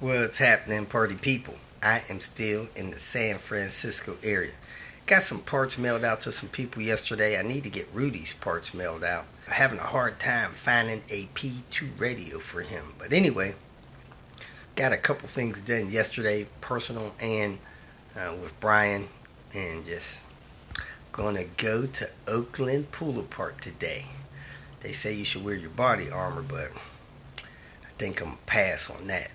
What's happening, party people? I am still in the San Francisco area. Got some parts mailed out to some people yesterday. I need to get Rudy's parts mailed out. I'm having a hard time finding a P2 radio for him. But anyway, got a couple things done yesterday, personal and with Brian. And just gonna go to Oakland Pool Park today. They say you should wear your body armor, but I think I'm gonna pass on that.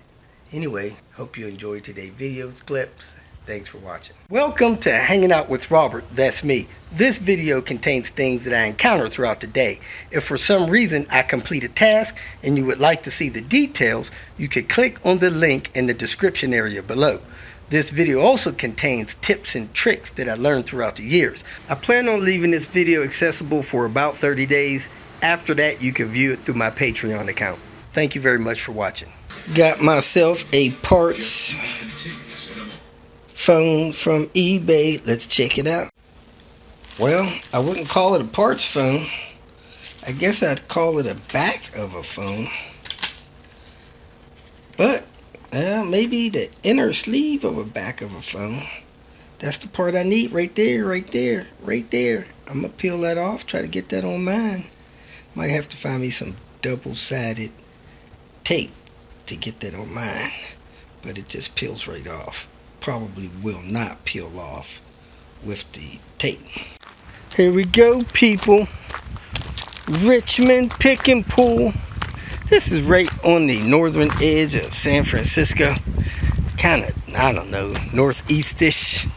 Anyway, hope you enjoyed today's videos, clips. Thanks for watching. Welcome to Hanging Out with Robert. That's me. This video contains things that I encounter throughout the day. If for some reason I complete a task and you would like to see the details, you can click on the link in the description area below. This video also contains tips and tricks that I learned throughout the years. I plan on leaving this video accessible for about 30 days. After that, you can view it through my Patreon account. Thank you very much for watching. Got myself a parts phone from eBay. Let's check it out. Well, I wouldn't call it a parts phone. I guess I'd call it a back of a phone. But maybe the inner sleeve of a back of a phone. That's the part I need right there, right there, right there. I'm going to peel that off, try to get that on mine. Might have to find me some double-sided tape to get that on mine, but it just peels right off. Probably will not peel off with the tape. Here we go, people. Richmond Pick and Pull. This is right on the northern edge of San Francisco, kind of, I don't know, northeast-ish.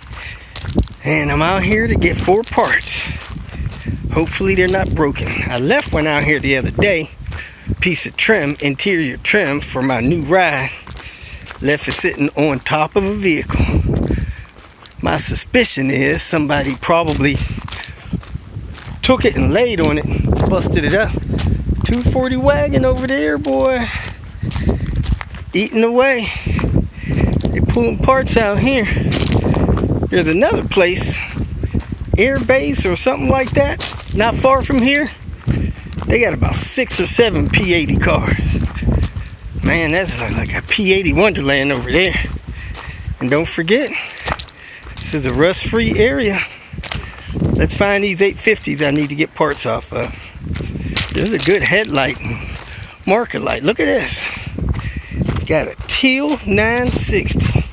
And I'm out here to get 4 parts. Hopefully they're not broken. I left one out here the other day. Piece of trim, interior trim for my new ride. Left it sitting on top of a vehicle. My suspicion is somebody probably took it and laid on it, busted it up. 240 wagon over there, boy, eating away. They pulling parts out here. There's another place, air base or something like that, not far from here. They got about 6 or 7 P80 cars. Man, that's like a P80 Wonderland over there. And don't forget, this is a rust-free area. Let's find these 850s I need to get parts off of. There's a good headlight, marker light. Look at this. Got a teal 960.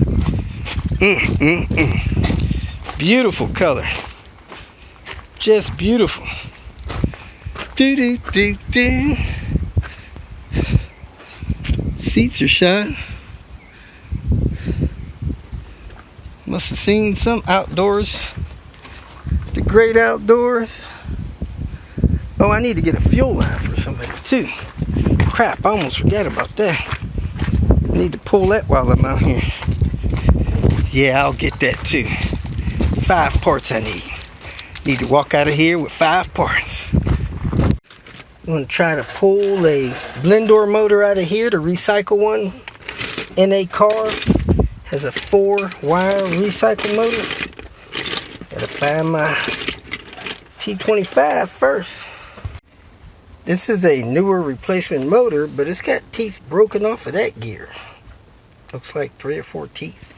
Beautiful color. Just beautiful. Do. Seats are shot. Must have seen some outdoors. The great outdoors. Oh, I need to get a fuel line for somebody too. Crap, I almost forgot about that. I need to pull that while I'm out here. Yeah, I'll get that too. 5 parts I need. Need to walk out of here with 5 parts. I'm going to try to pull a blend door motor out of here to recycle one in a car. Has a 4-wire recycle motor. Gotta find my T25 first. This is a newer replacement motor, but it's got teeth broken off of that gear. Looks like 3 or 4 teeth.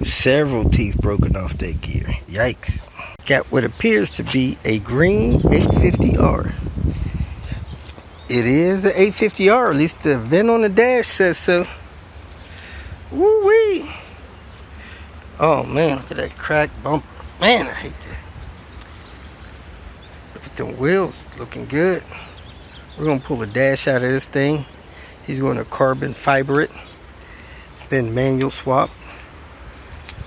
Several teeth broken off that gear. Yikes. Got what appears to be a green 850R. It is an 850R, at least the VIN on the dash says so. Woo-wee. Oh man, look at that cracked bumper. Man, I hate that. Look at the wheels, looking good. We're gonna pull the dash out of this thing. He's going to carbon fiber it. It's been manual swap.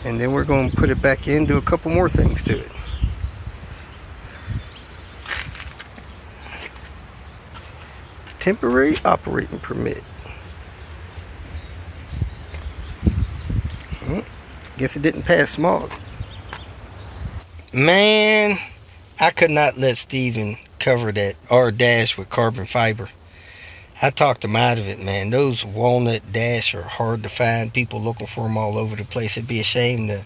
And then we're going to put it back in, do a couple more things to it. Temporary operating permit. Guess it didn't pass smog. Man, I could not let Steven cover that R dash with carbon fiber. I talked him out of it, man. Those walnut dash are hard to find. People looking for them all over the place. It'd be a shame to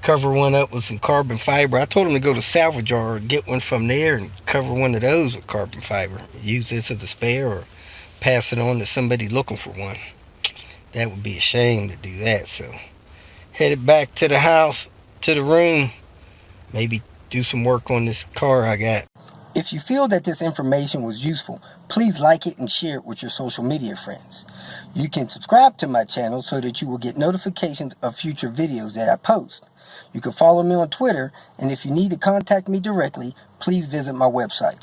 cover one up with some carbon fiber. I told him to go to salvage or get one from there and cover one of those with carbon fiber. Use this as a spare or pass it on to somebody looking for one. That would be a shame to do that. So headed back to the house, to the room, maybe do some work on this car I got. If you feel that this information was useful, please like it and share it with your social media friends. You can subscribe to my channel so that you will get notifications of future videos that I post. You can follow me on Twitter, and if you need to contact me directly, please visit my website.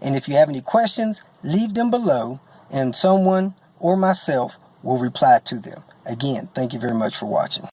And if you have any questions, leave them below, and someone or myself will reply to them. Again, thank you very much for watching.